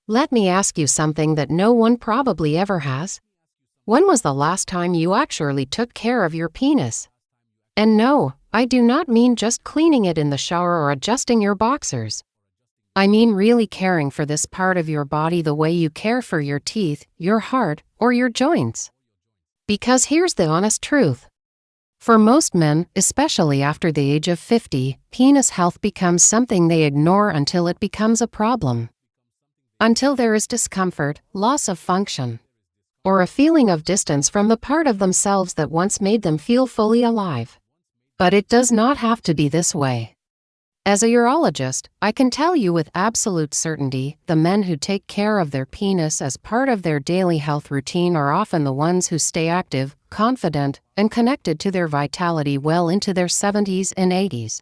Let me ask you something that no one probably ever has. When was the last time you actually took care of your penis? And no, I do not mean just cleaning it in the shower or adjusting your boxers. I mean really caring for this part of your body the way you care for your teeth, your heart, or your joints. Because here's the honest truth. For most men, especially after the age of 50, penis health becomes something they ignore until it becomes a problem. Until there is discomfort, loss of function, or a feeling of distance from the part of themselves that once made them feel fully alive. But it does not have to be this way. As a urologist, I can tell you with absolute certainty, the men who take care of their penis as part of their daily health routine are often the ones who stay active, confident, and connected to their vitality well into their 70s and 80s.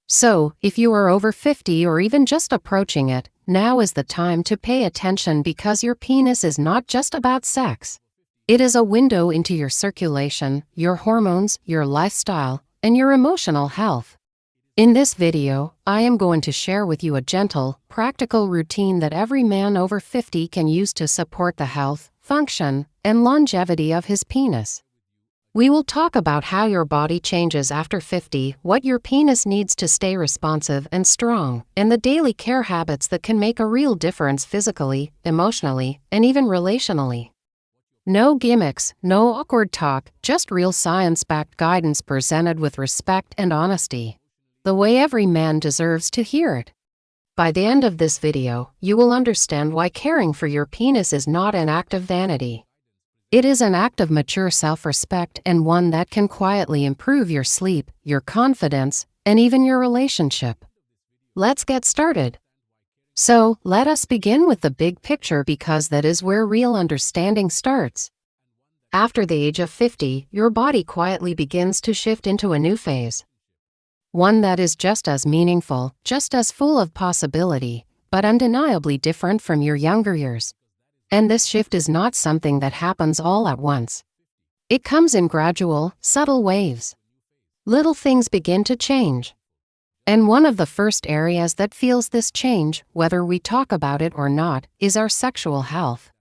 So, if you are over 50 or even just approaching it, now is the time to pay attention because your penis is not just about sex. It is a window into your circulation, your hormones, your lifestyle, and your emotional health. In this video, I am going to share with you a gentle, practical routine that every man over 50 can use to support the health, function, and longevity of his penis. We will talk about how your body changes after 50, what your penis needs to stay responsive and strong, and the daily care habits that can make a real difference physically, emotionally, and even relationally. No gimmicks, no awkward talk, just real science-backed guidance presented with respect and honesty. The way every man deserves to hear it. By the end of this video, you will understand why caring for your penis is not an act of vanity. It is an act of mature self-respect and one that can quietly improve your sleep, your confidence, and even your relationship. Let's get started. So, let us begin with the big picture because that is where real understanding starts. After the age of 50, your body quietly begins to shift into a new phase. One that is just as meaningful, just as full of possibility, but undeniably different from your younger years. And this shift is not something that happens all at once. It comes in gradual, subtle waves. Little things begin to change. And one of the first areas that feels this change, whether we talk about it or not, is our sexual health.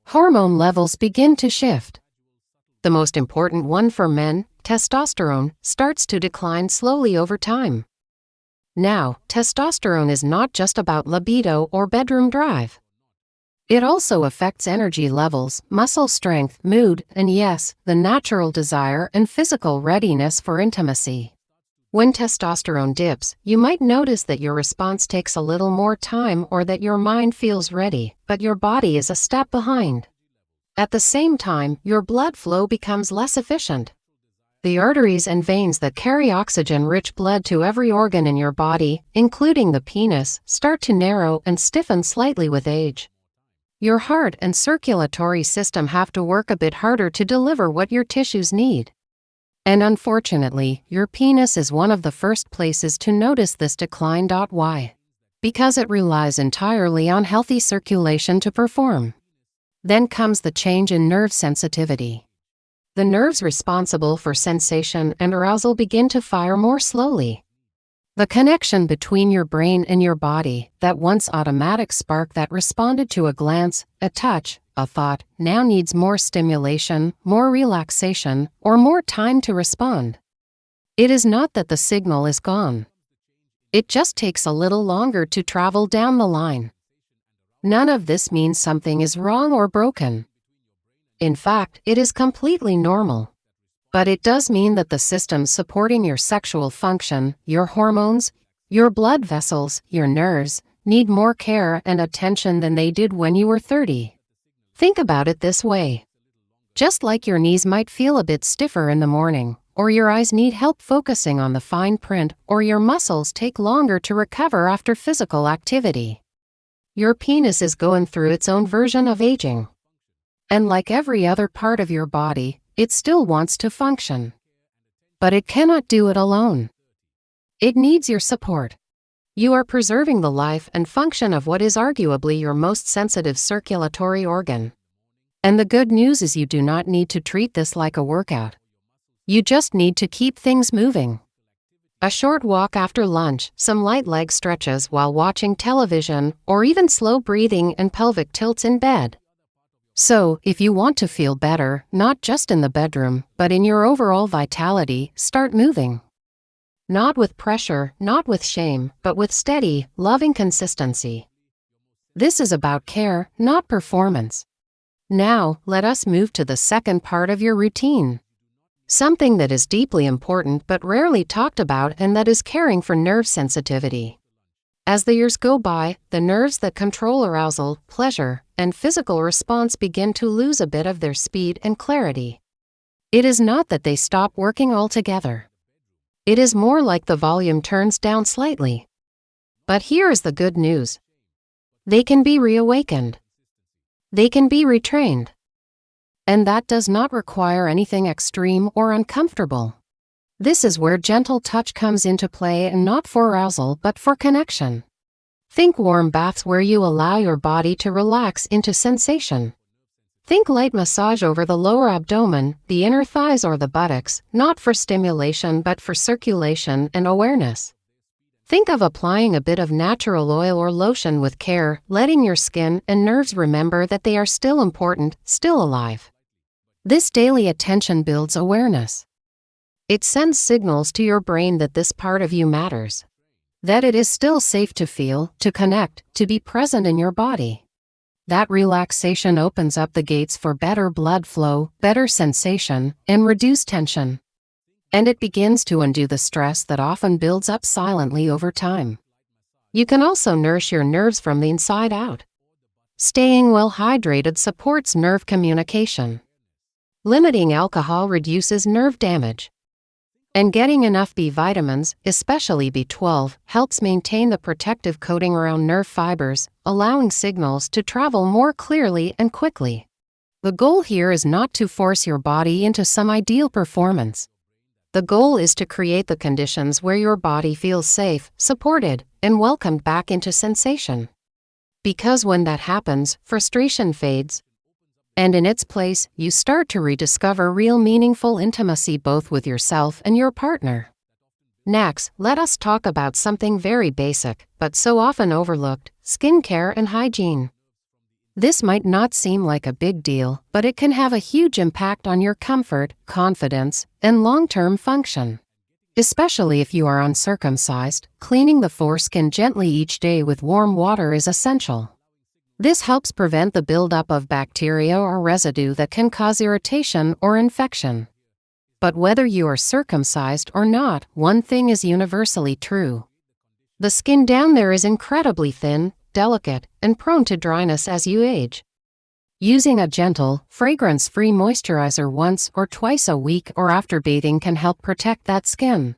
Hormone levels begin to shift. The most important one for men, testosterone, starts to decline slowly over time. Now, testosterone is not just about libido or bedroom drive. It also affects energy levels, muscle strength, mood, and yes, the natural desire and physical readiness for intimacy. When testosterone dips, you might notice that your response takes a little more time or that your mind feels ready, but your body is a step behind. At the same time, your blood flow becomes less efficient. The arteries and veins that carry oxygen-rich blood to every organ in your body, including the penis, start to narrow and stiffen slightly with age. Your heart and circulatory system have to work a bit harder to deliver what your tissues need. And unfortunately, your penis is one of the first places to notice this decline. Why? Because it relies entirely on healthy circulation to perform. Then comes the change in nerve sensitivity. The nerves responsible for sensation and arousal begin to fire more slowly. The connection between your brain and your body, that once automatic spark that responded to a glance, a touch, a thought, now needs more stimulation, more relaxation, or more time to respond. It is not that the signal is gone. It just takes a little longer to travel down the line. None of this means something is wrong or broken. In fact, it is completely normal. But it does mean that the systems supporting your sexual function, your hormones, your blood vessels, your nerves, need more care and attention than they did when you were 30. Think about it this way. Just like your knees might feel a bit stiffer in the morning, or your eyes need help focusing on the fine print, or your muscles take longer to recover after physical activity. Your penis is going through its own version of aging. And like every other part of your body, it still wants to function. But it cannot do it alone. It needs your support. You are preserving the life and function of what is arguably your most sensitive circulatory organ. And the good news is you do not need to treat this like a workout. You just need to keep things moving. A short walk after lunch, some light leg stretches while watching television, or even slow breathing and pelvic tilts in bed. So, if you want to feel better, not just in the bedroom, but in your overall vitality, start moving. Not with pressure, not with shame, but with steady, loving consistency. This is about care, not performance. Now, let us move to the second part of your routine. Something that is deeply important but rarely talked about, and that is caring for nerve sensitivity. As the years go by, the nerves that control arousal, pleasure, and physical response begin to lose a bit of their speed and clarity. It is not that they stop working altogether. It is more like the volume turns down slightly. But here is the good news. They can be reawakened. They can be retrained. And that does not require anything extreme or uncomfortable. This is where gentle touch comes into play, and not for arousal but for connection. Think warm baths where you allow your body to relax into sensation. Think light massage over the lower abdomen, the inner thighs or the buttocks, not for stimulation but for circulation and awareness. Think of applying a bit of natural oil or lotion with care, letting your skin and nerves remember that they are still important, still alive. This daily attention builds awareness. It sends signals to your brain that this part of you matters. That it is still safe to feel, to connect, to be present in your body. That relaxation opens up the gates for better blood flow, better sensation, and reduced tension. And it begins to undo the stress that often builds up silently over time. You can also nourish your nerves from the inside out. Staying well hydrated supports nerve communication. Limiting alcohol reduces nerve damage. And getting enough B vitamins, especially B12, helps maintain the protective coating around nerve fibers, allowing signals to travel more clearly and quickly. The goal here is not to force your body into some ideal performance. The goal is to create the conditions where your body feels safe, supported, and welcomed back into sensation. Because when that happens, frustration fades. And in its place, you start to rediscover real meaningful intimacy both with yourself and your partner. Next, let us talk about something very basic, but so often overlooked: skincare and hygiene. This might not seem like a big deal, but it can have a huge impact on your comfort, confidence, and long-term function. Especially if you are uncircumcised, cleaning the foreskin gently each day with warm water is essential. This helps prevent the buildup of bacteria or residue that can cause irritation or infection. But whether you are circumcised or not, one thing is universally true. The skin down there is incredibly thin, delicate, and prone to dryness as you age. Using a gentle, fragrance-free moisturizer once or twice a week or after bathing can help protect that skin.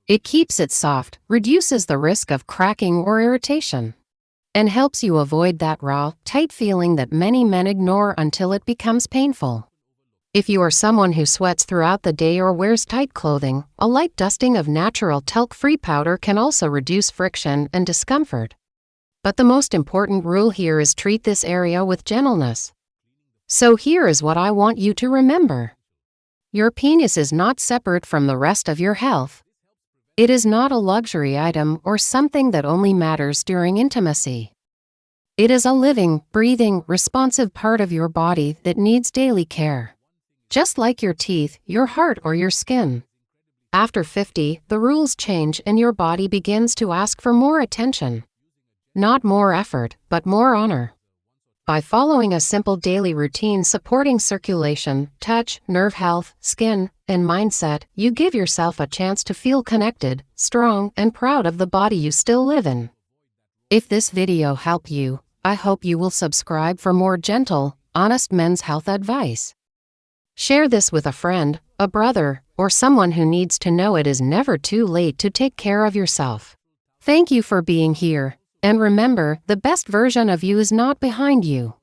It keeps it soft, reduces the risk of cracking or irritation, and helps you avoid that raw, tight feeling that many men ignore until it becomes painful. If you are someone who sweats throughout the day or wears tight clothing, a light dusting of natural talc-free powder can also reduce friction and discomfort. But the most important rule here is treat this area with gentleness. So here is what I want you to remember. Your penis is not separate from the rest of your health. It is not a luxury item or something that only matters during intimacy. It is a living, breathing, responsive part of your body that needs daily care. Just like your teeth, your heart, or your skin. After 50, the rules change and your body begins to ask for more attention. Not more effort, but more honor. By following a simple daily routine supporting circulation, touch, nerve health, skin, and mindset, you give yourself a chance to feel connected, strong, and proud of the body you still live in. If this video helped you, I hope you will subscribe for more gentle, honest men's health advice. Share this with a friend, a brother, or someone who needs to know it is never too late to take care of yourself. Thank you for being here. And remember, the best version of you is not behind you.